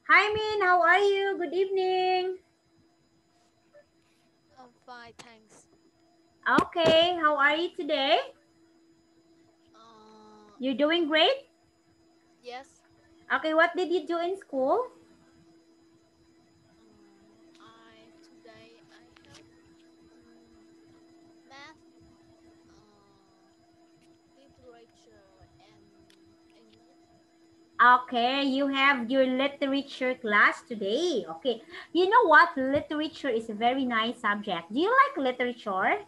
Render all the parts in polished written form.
Hi, Min. How are you? Good evening. I'm fine, thanks. Okay. How are you today? Uh, You're doing great? yes. Okay. What did you do in school? I today I have math, literature, and English. Okay. You have your literature class today. Okay. You know what? Literature is a very nice subject. Do you like literature?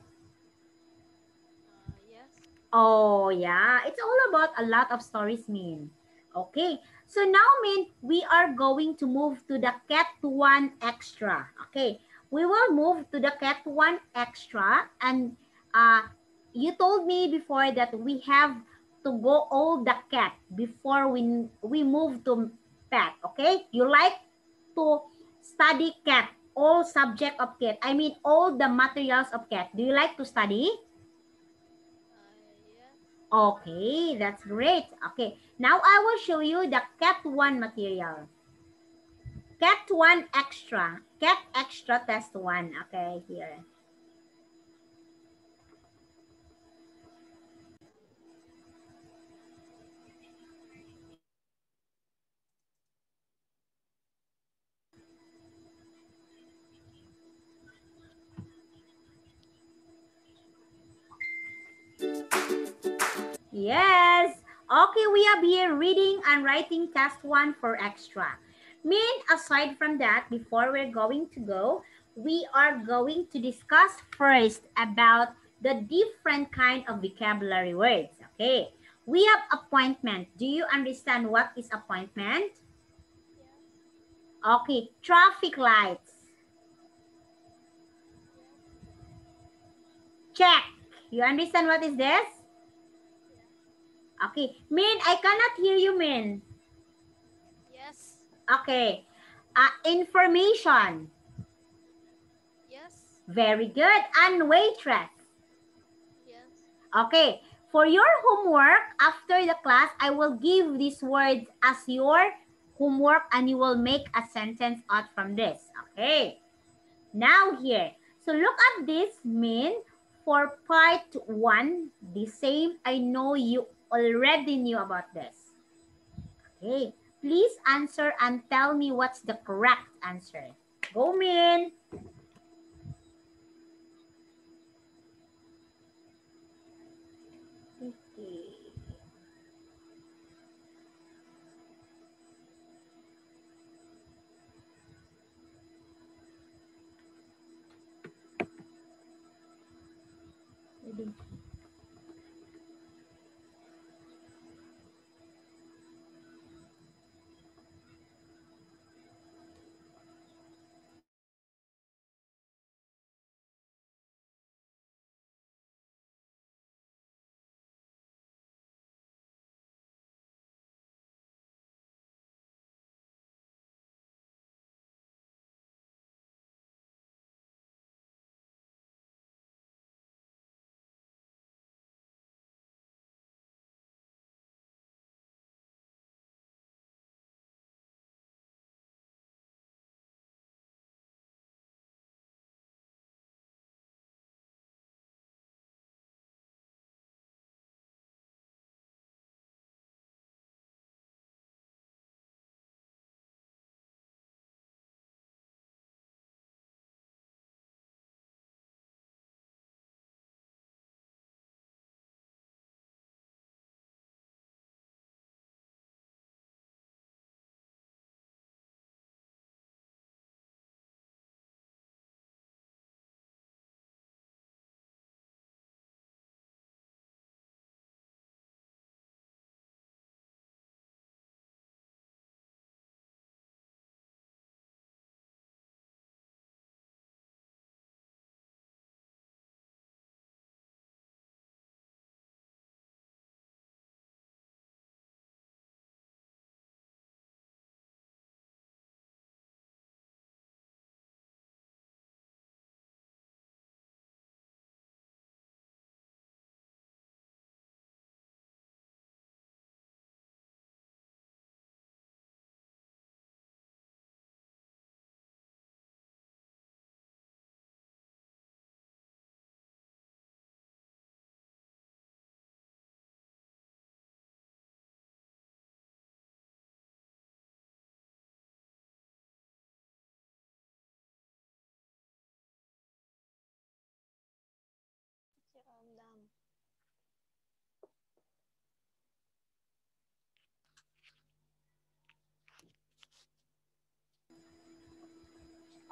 Yes. Oh, yeah. It's all about a lot of stories, Min. Okay. So now, Min, we are going to move to the Cat 1 Extra. Okay. We will move to the Cat 1 Extra. And you told me before that we have to go all the cat before we move to pet. Okay. You like to study cat, all subject of cat. I mean, all the materials of cat. Do you like to study? Yes. Okay, that's great. Okay, now I will show you the Cat 1 material. Cat 1 Extra. Cat Extra Test 1. Okay, here. Yes. Okay, we have here reading and writing test 1 for extra. Mean, aside from that, before we're going to go, we are going to discuss first about the different kind of vocabulary words. Okay. We have appointment. Do you understand what is appointment? Yes. Okay, traffic lights. Yes. Check. You understand what is this? Yes. Okay. Min, I cannot hear you, Min. Yes. Okay. Information. Yes. Very good. And waitress. Yes. Okay. For your homework, after the class, I will give these words as your homework and you will make a sentence out from this. Okay. Now here. So look at this, Min. For part 1, the same. I know you already knew about this. Okay. Please answer and tell me what's the correct answer. Go, Min. Okay.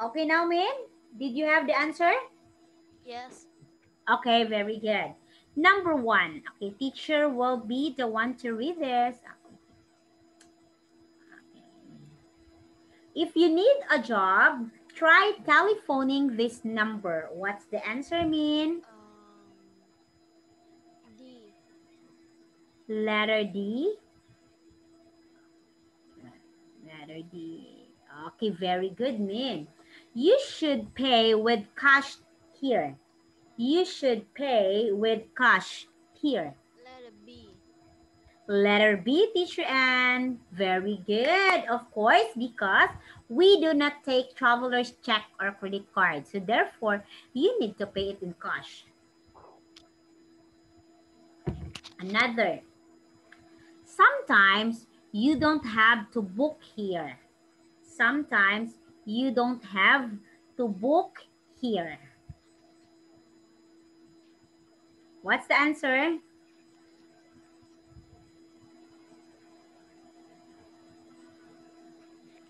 Okay, now, Min, did you have the answer? Yes. Okay, very good. Number one. Okay, teacher will be the one to read this. If you need a job, try telephoning this number. What's the answer, Min? D. Letter D. Letter D. Okay, very good, Min. You should pay with cash here. You should pay with cash here. Letter B. Letter B, Teacher Ann. Very good. Of course, because we do not take traveler's check or credit card. So therefore, you need to pay it in cash. Another. Sometimes you don't have to book here. Sometimes you don't have to book here. What's the answer?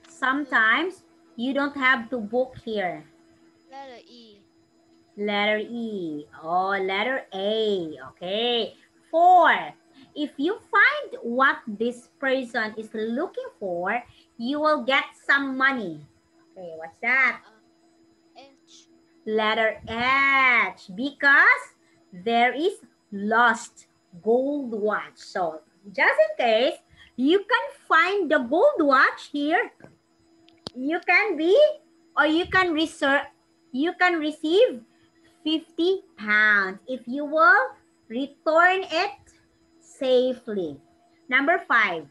Sometimes you don't have to book here. Letter E. Letter E. Oh, letter A. Okay. 4. If you find what this person is looking for, you will get some money. Okay, what's that? H. Letter H. Because there is lost gold watch. So, just in case, you can find the gold watch here. You can be or you can receive 50 pounds if you will return it safely. Number 5.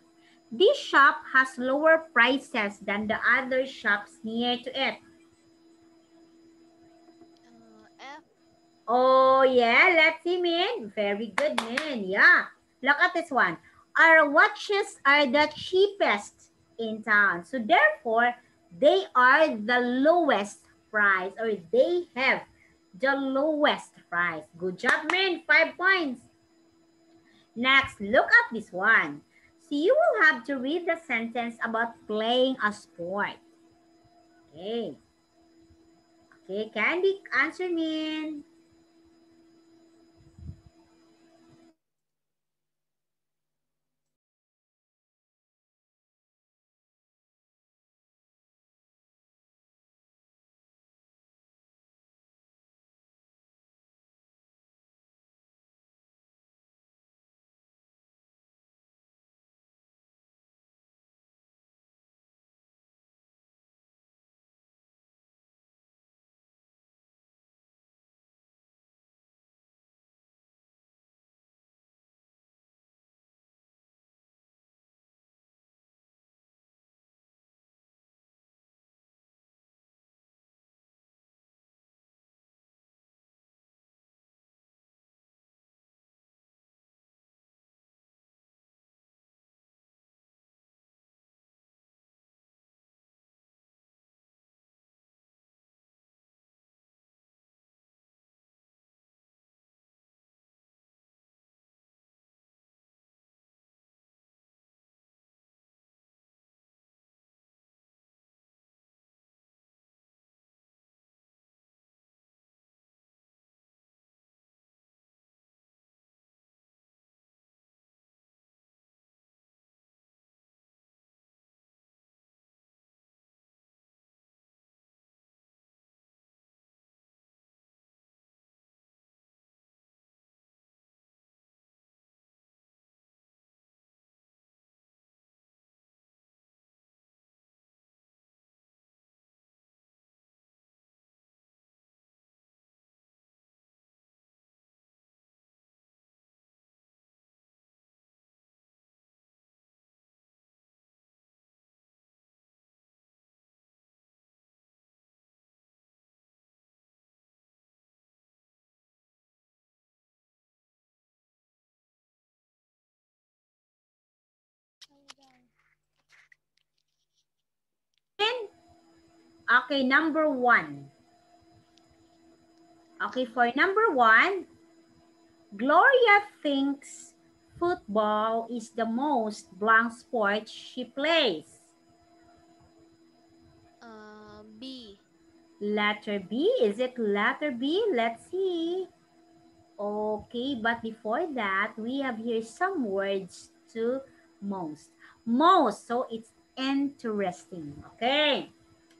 This shop has lower prices than the other shops near to it. F. Oh, yeah. Let's see, Min. Very good, Min. Yeah. Look at this one. Our watches are the cheapest in town. So, therefore, they are the lowest price or they have the lowest price. Good job, Min. 5 points. Next, look at this one. So, you will have to read the sentence about playing a sport. Okay. Okay, Candy, answer, Min. Okay, number 1. Okay, for number 1, Gloria thinks football is the most blank sport she plays. B. Letter B. Is it letter B? Let's see. Okay, but before that, we have here some words to most. Most, so it's interesting. Okay.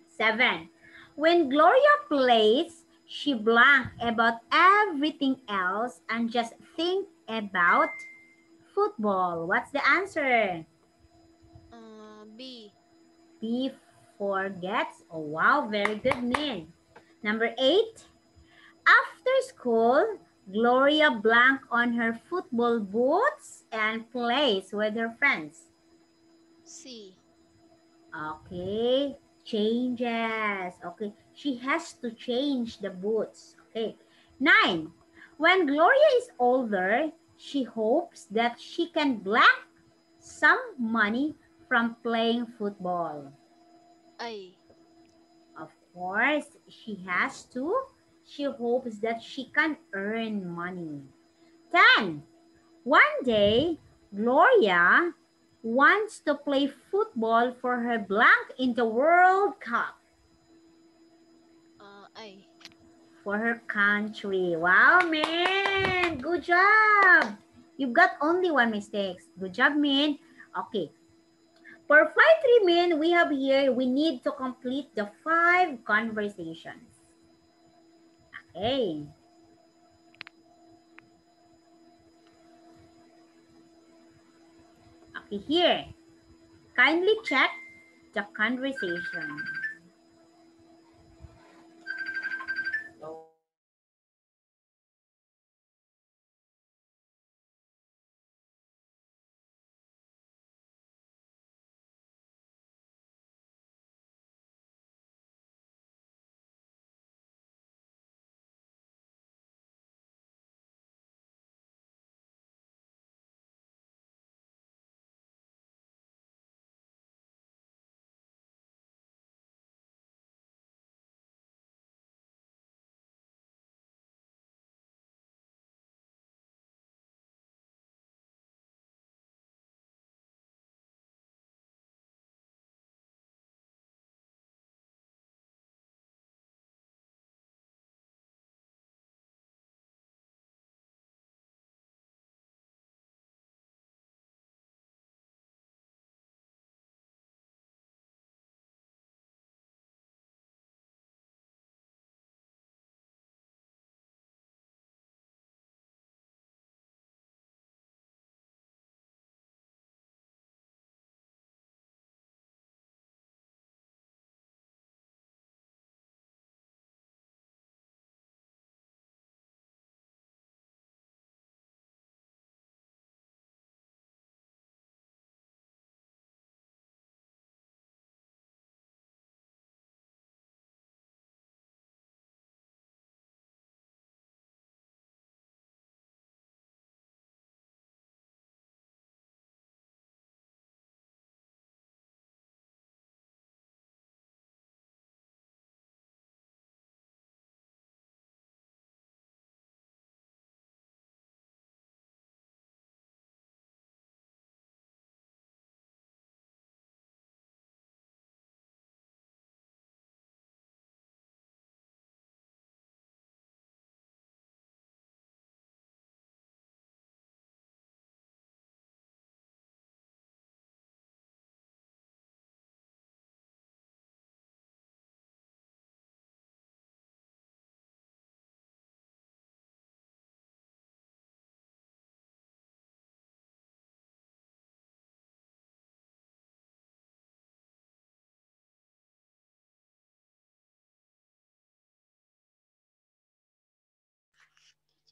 7. When Gloria plays, she blank about everything else and just think about football. What's the answer? B. B, forgets. Oh, wow, very good, Min. Number 8. After school, Gloria blank on her football boots and plays with her friends. C. Okay, changes. Okay, she has to change the boots. Okay, 9. When Gloria is older, she hopes that she can blank some money from playing football. A. Of course, she has to. She hopes that she can earn money. 10. One day, Gloria wants to play football for her blank in the World Cup A. for her country. Wow, man! Good job! You've got only one mistake. Good job, Min. Okay. For 5-3 Min, we have here, we need to complete the 5 conversations. Okay. Okay, here. Kindly check the conversation.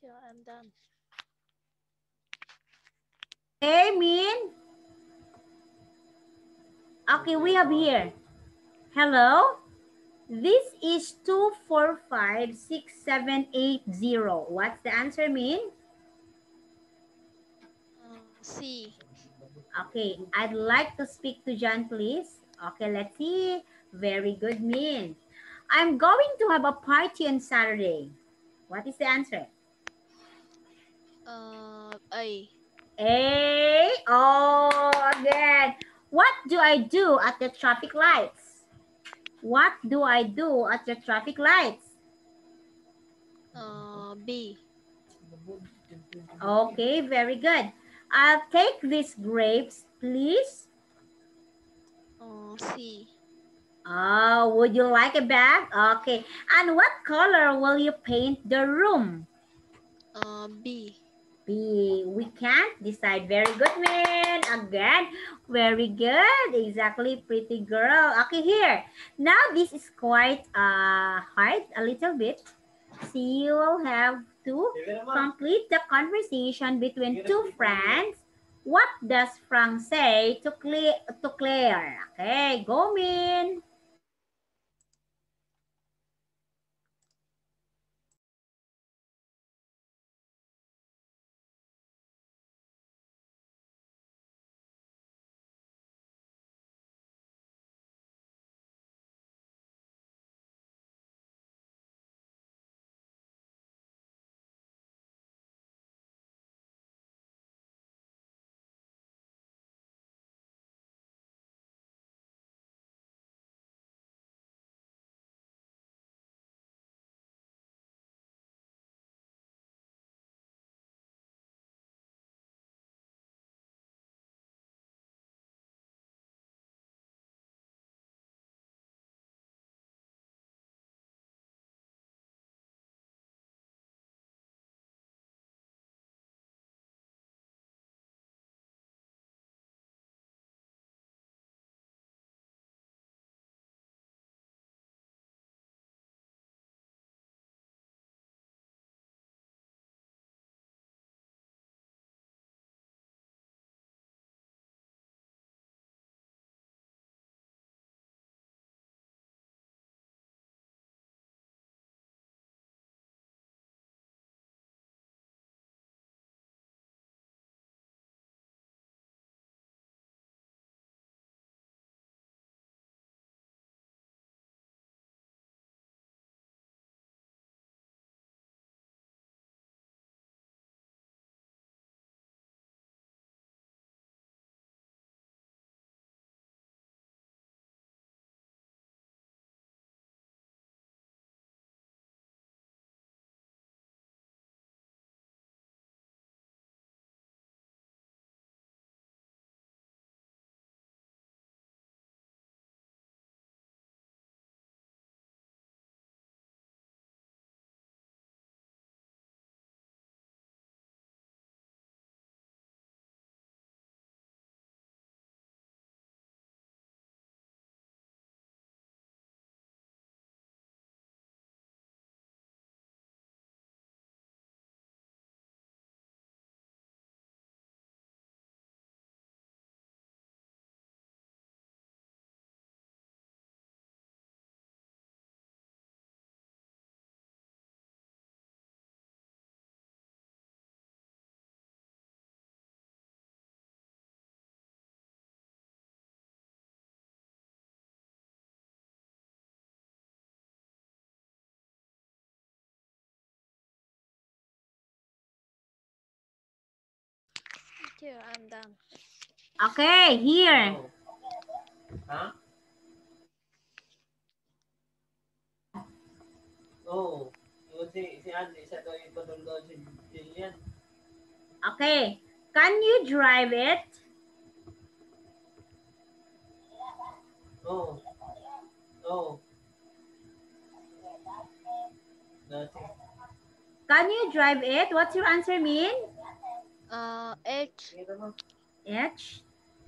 Teacher, I'm done. Hey, Min. Okay, we have here. Hello? This is 2456780. What's the answer, Min? C. Okay, I'd like to speak to John, please. Okay, let's see. Very good, Min. I'm going to have a party on Saturday. What is the answer? A. A. Oh, again. What do I do at the traffic lights? What do I do at the traffic lights? B. Okay, very good. I'll take these grapes, please. C. Oh, would you like a bag? Okay. And what color will you paint the room? B. B. We can't decide. Very good, man. Again, very good. Exactly, pretty girl. Okay, here. Now, this is quite hard, a little bit. So, you will have to complete the conversation between two friends. What does Frank say to Claire? Okay, go, Min. Here, I'm done. Okay, here. Ha? Oo. Yung si Andy, isa daw yung padulod si Jillian. Okay. Can you drive it? Oo. Oo. Dati. Can you drive it? What's your answer, Min? H. H.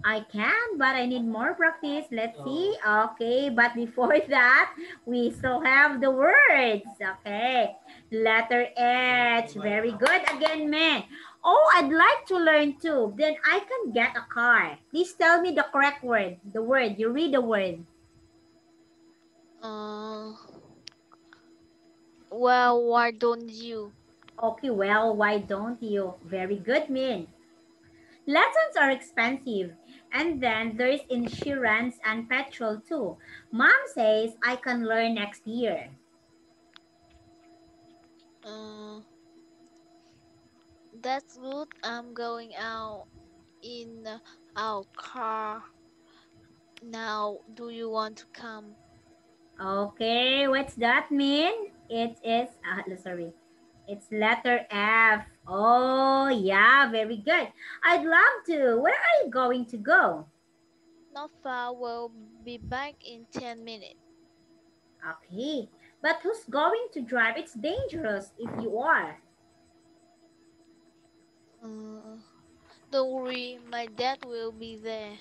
I can, but I need more practice. Let's Oh. see. Okay, but before that, we still have the words. Okay. Letter H. Very good again, man. Oh, I'd like to learn too. Then I can get a car. Please tell me the correct word. The word. You read the word. Well, why don't you? Okay, well, why don't you? Very good, Min. Lessons are expensive. And then there's insurance and petrol too. Mom says I can learn next year. That's good. I'm going out in our car now. Do you want to come? Okay, what's that mean? It is, sorry, it's letter F. Oh, yeah, very good. I'd love to. Where are you going to go? Not far. We'll be back in 10 minutes. Okay, but who's going to drive? It's dangerous if you are. Uh, don't worry, my dad will be there.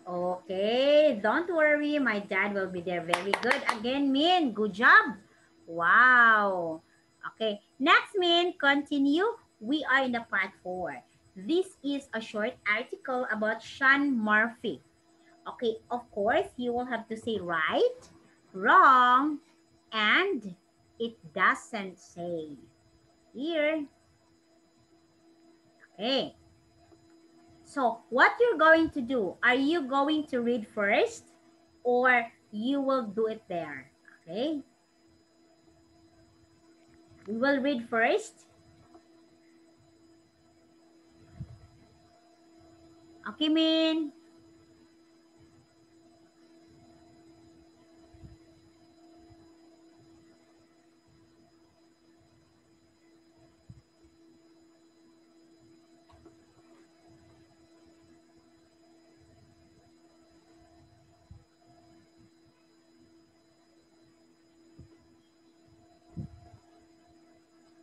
Okay, don't worry. My dad will be there. Very good. Again, Min. Good job. Wow. Okay, next, Min. Continue. We are in the part 4. This is a short article about Sean Murphy. Okay, of course, you will have to say right, wrong, and it doesn't say. Here. Okay. So what you're going to do, are you going to read first or you will do it there? Okay. We will read first. Okay, Min.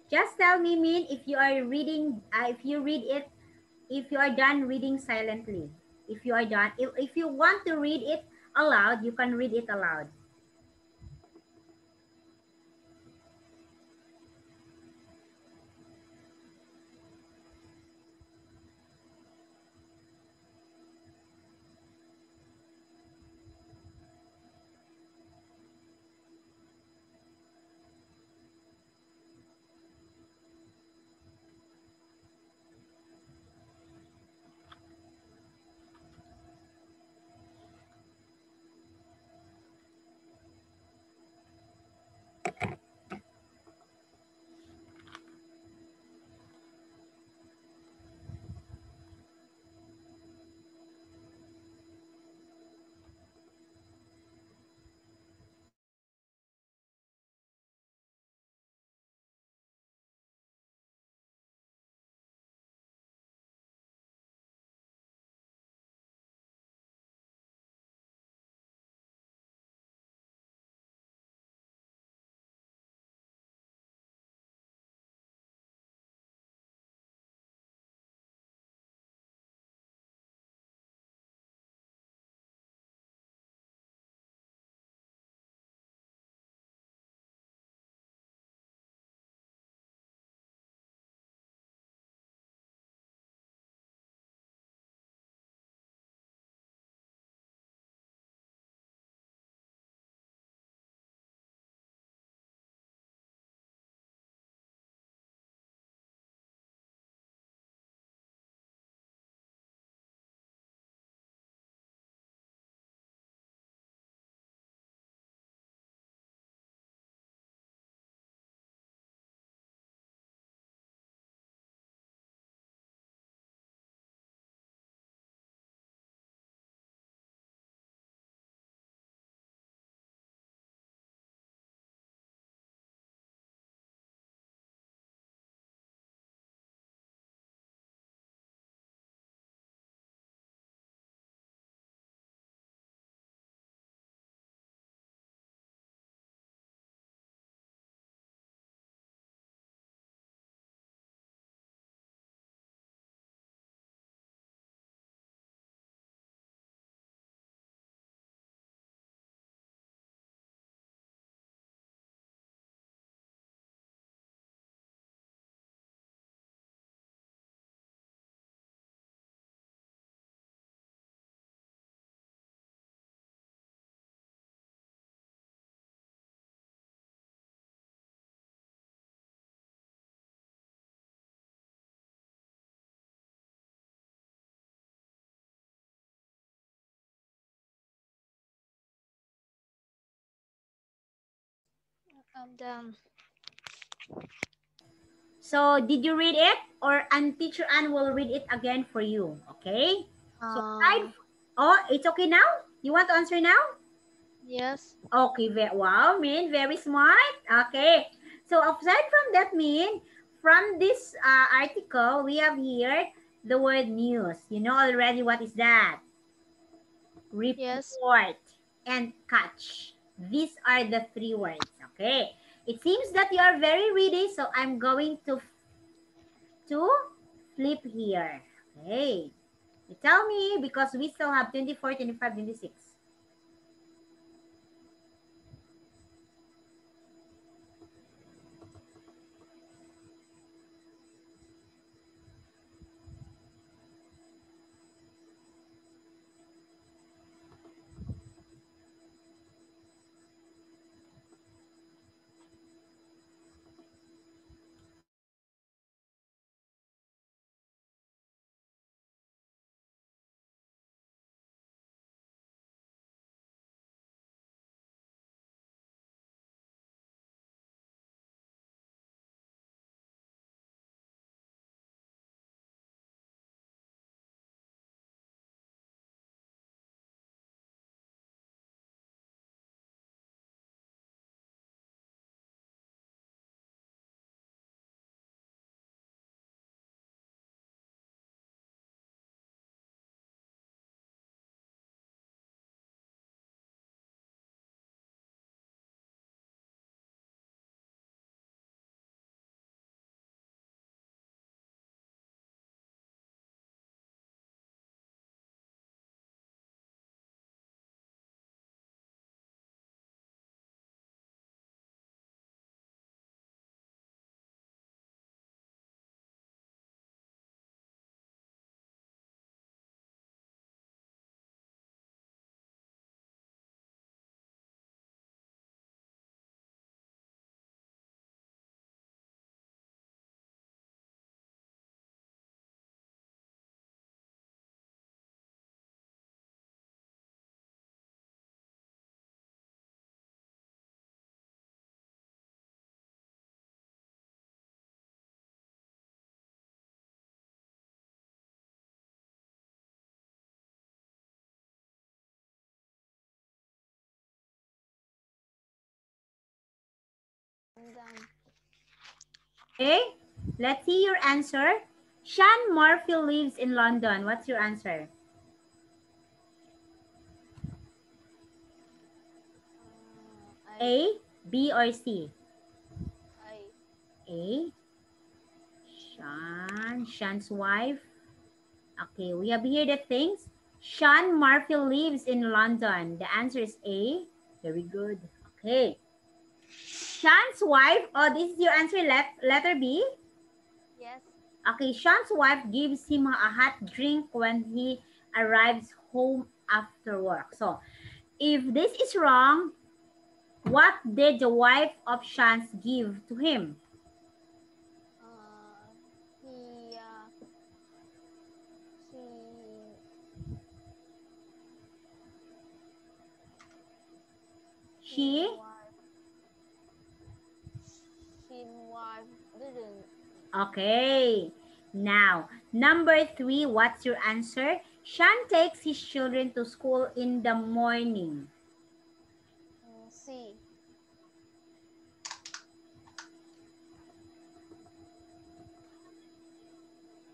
Just tell me, Min, if you are reading, if you read it, if you are done reading silently. If you are done, if you want to read it aloud, you can read it aloud. I'm done. So did you read it or and teacher Ann will read it again for you? Okay. So Uh, oh, it's okay now? You want to answer now? Yes. Okay, wow, Min, very smart. Okay. So aside from that, Min, from this article, we have here the word news. You know already what is that? Yes. Report and catch. These are the three words. Okay. It seems that you are very ready, so I'm going to flip here. Okay. You tell me because we still have 24, 25, 26. I'm done. Okay, let's see your answer. Sean Murphy lives in London. What's your answer? I. A, B, or C? I. A, Sean's wife. Okay, we have here the things. Sean Murphy lives in London. The answer is A. Very good. Okay. Sean's wife. Oh, this is your answer, letter B. Yes. Okay, Sean's wife gives him a hot drink when he arrives home after work. So, if this is wrong, what did the wife of Sean's give to him? Uh, he. She. She? She wife didn't. Okay. Now, number 3, what's your answer? Sean takes his children to school in the morning. See.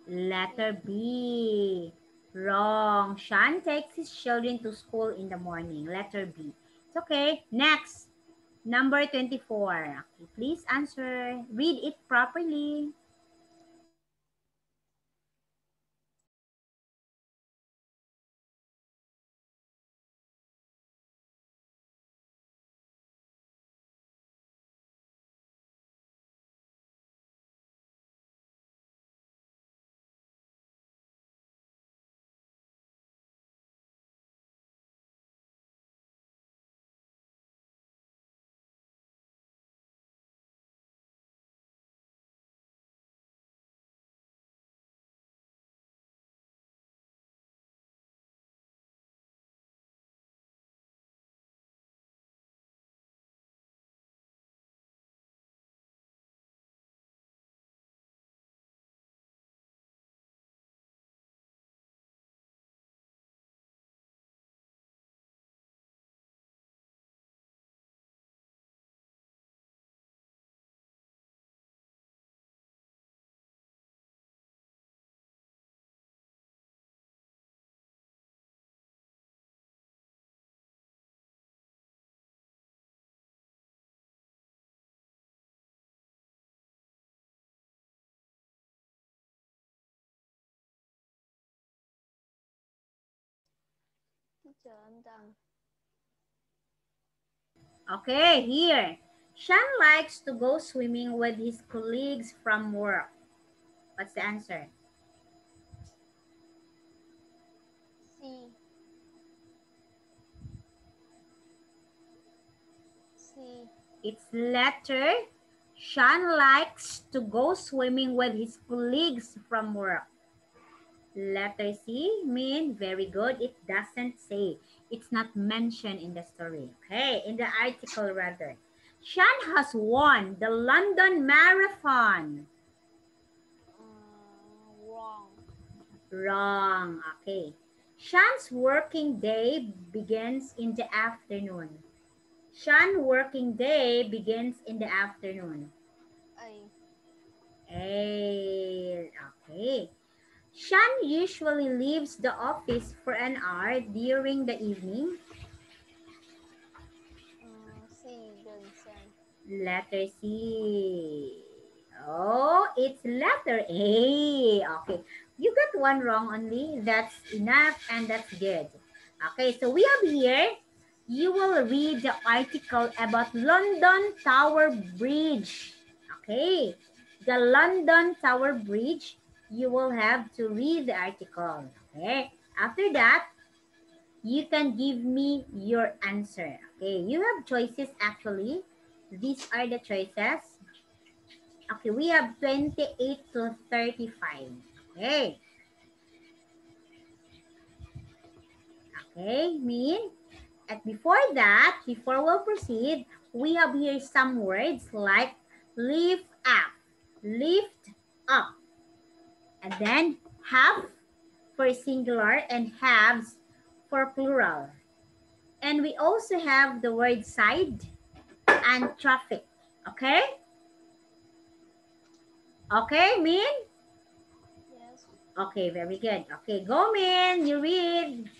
Letter B. Wrong. Sean takes his children to school in the morning. Letter B. It's okay. Next. Number 24. Okay, please answer. Read it properly. Teacher, I'm done. Okay, here. Sean likes to go swimming with his colleagues from work. What's the answer? C. C. It's letter. Sean likes to go swimming with his colleagues from work. Letter C mean very good. It doesn't say. It's not mentioned in the story. Okay, in the article rather. Sean has won the London Marathon. Wrong. Wrong. Okay. Sean's working day begins in the afternoon. Sean's working day begins in the afternoon. A. Okay. Sean usually leaves the office for an hour during the evening. C. Don't say. Letter C. Oh, it's letter A. Okay. You got one wrong only. That's enough and that's good. Okay, so we have here, you will read the article about London Tower Bridge. Okay. The London Tower Bridge, you will have to read the article. Okay. After that, you can give me your answer. Okay, you have choices actually. These are the choices. Okay, we have 28 to 35. Okay. Okay, mean. And before that, before we'll proceed, we have here some words like lift up, and then half for singular and halves for plural. And we also have the word side and traffic. Okay? Okay, Min? Yes. Okay, very good. Okay, go, Min. You read.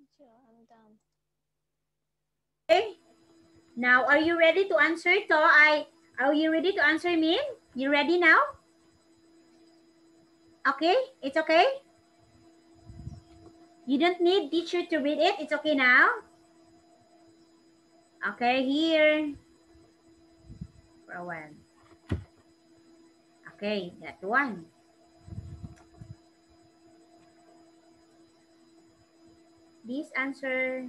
Teacher, I'm done. Okay. Now, are you ready to answer to? Are you ready to answer, Min? You ready now? Okay, it's okay. You don't need teacher to read it. It's okay now. Okay, here. For a while. Okay, that one. This answer.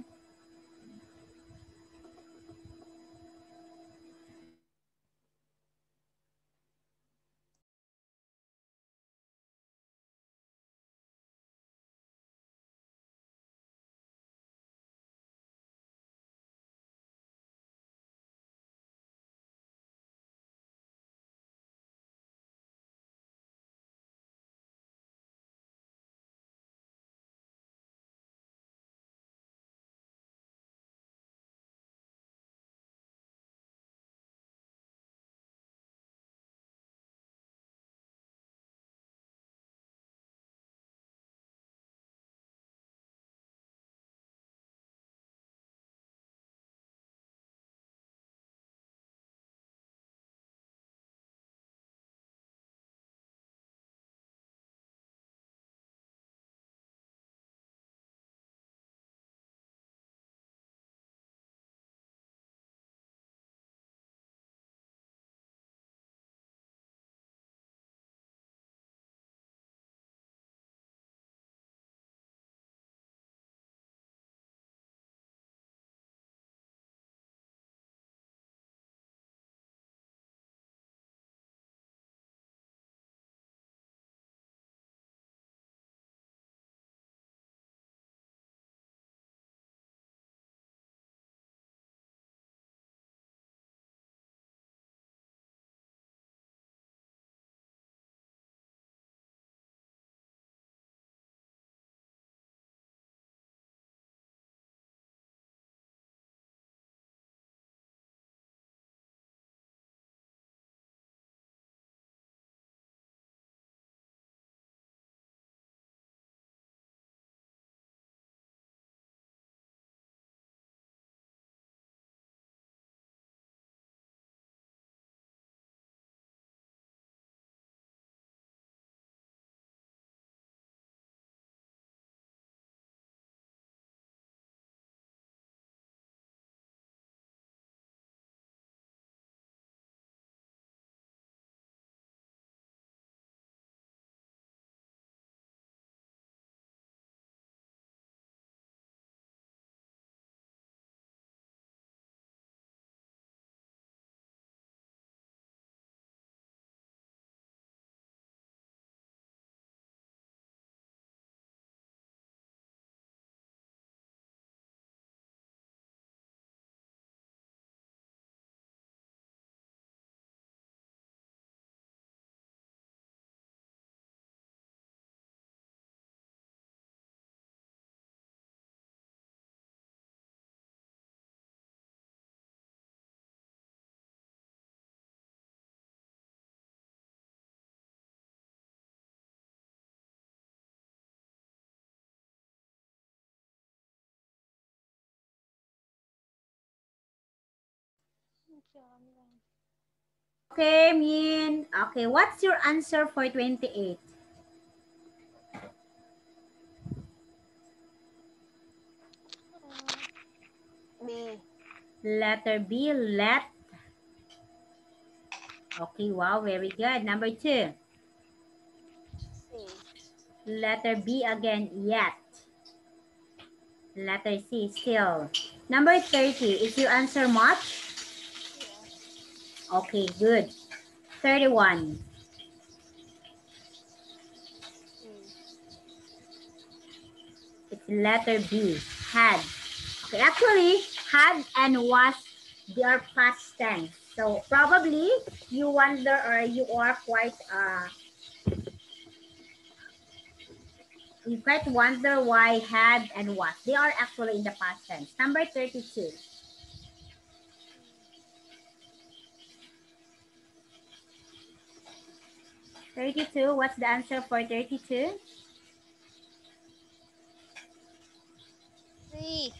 Okay, Min. Okay, what's your answer for 28? B. Letter B, let. Okay, wow, very good. Number 2. C. Letter B again, yet. Letter C, still. Number 30, is your answer much? Yes. Okay, good. 31. E. It's letter B, had. Okay, actually, had and was, they are past tense. So probably you wonder or you are quite you quite wonder why had and was. They are actually in the past tense. Number 32. 32, what's the answer for 32? C.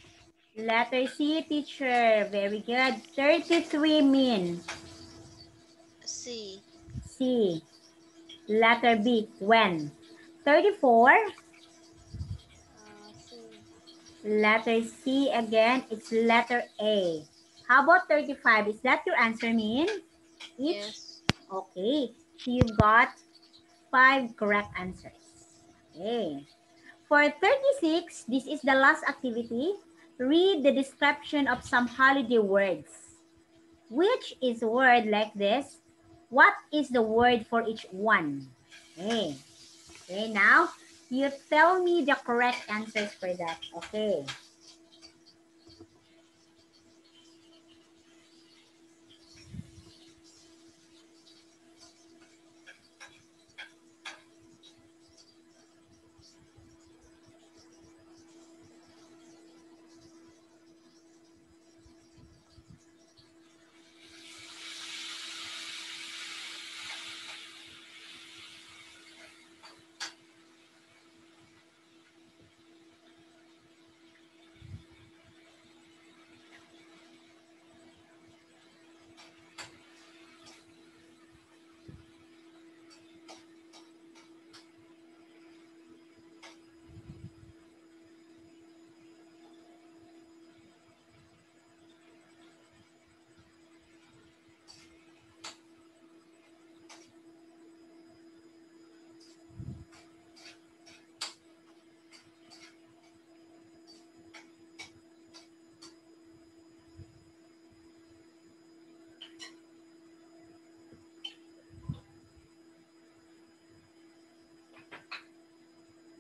Letter C, teacher. Very good. 33, mean. C. C. Letter B, when. 34, C. letter C again, it's letter A. How about 35? Is that your answer, mean? Each? Yes. Okay. So you've got 5 correct answers. Okay. For 36, this is the last activity. Read the description of some holiday words. Which is a word like this? What is the word for each one? Okay. Okay, now you tell me the correct answers for that. Okay.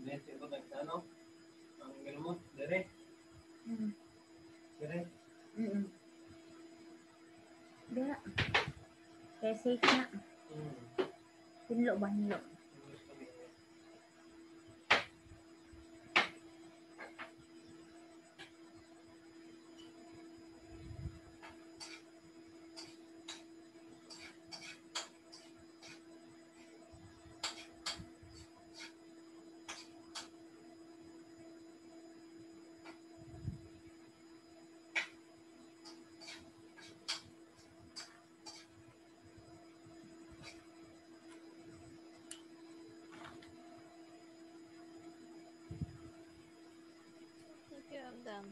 Dito ko nagtano. Ang ilmo, dire. Dire. Dira. Kaya safe na. Hinlo ba? Hinlo. Okay, I'm done.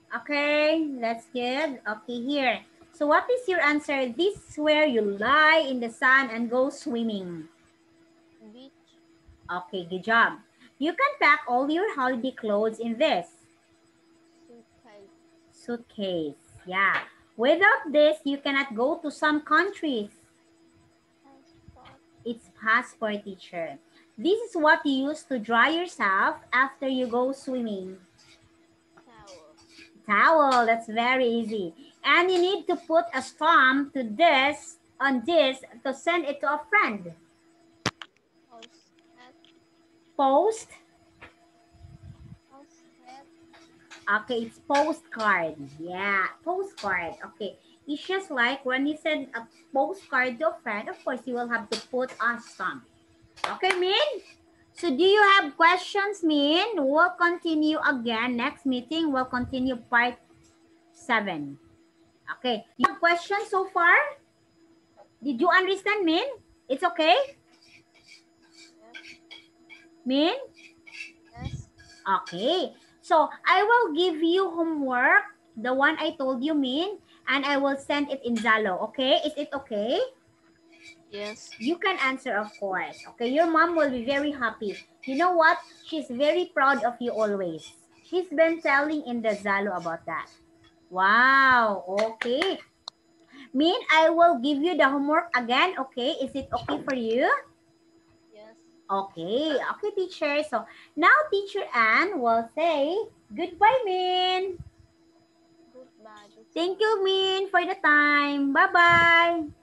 Okay, that's good. Okay, here. So what is your answer? This is where you lie in the sun and go swimming. Beach. Okay, good job. You can pack all your holiday clothes in this Suitcase. suitcase. Yeah. Without this, you cannot go to some countries. Passport. It's passport, teacher. This is what you use to dry yourself after you go swimming. Towel. Towel, that's very easy. And you need to put a stamp to this on this to send it to a friend. Postnet. Post. Postnet. Okay, it's postcard. Yeah, postcard. Okay. It's just like when you send a postcard to a friend, of course, you will have to put a stamp. Okay, Min? So do you have questions, Min? We'll continue again. Next meeting, we'll continue part 7. Okay. You have questions so far? Did you understand, Min? It's okay? Min? Yes. Okay. So, I will give you homework, the one I told you, Min, and I will send it in Zalo. Okay? Is it okay? Yes. You can answer, of course. Okay? Your mom will be very happy. You know what? She's very proud of you always. She's been telling in the Zalo about that. Wow. Okay. Min, I will give you the homework again. Okay? Is it okay for you? Yes. Okay. Okay, teacher. So, now Teacher Ann will say, goodbye, Min. Goodbye. Thank you, Min, for the time. Bye-bye.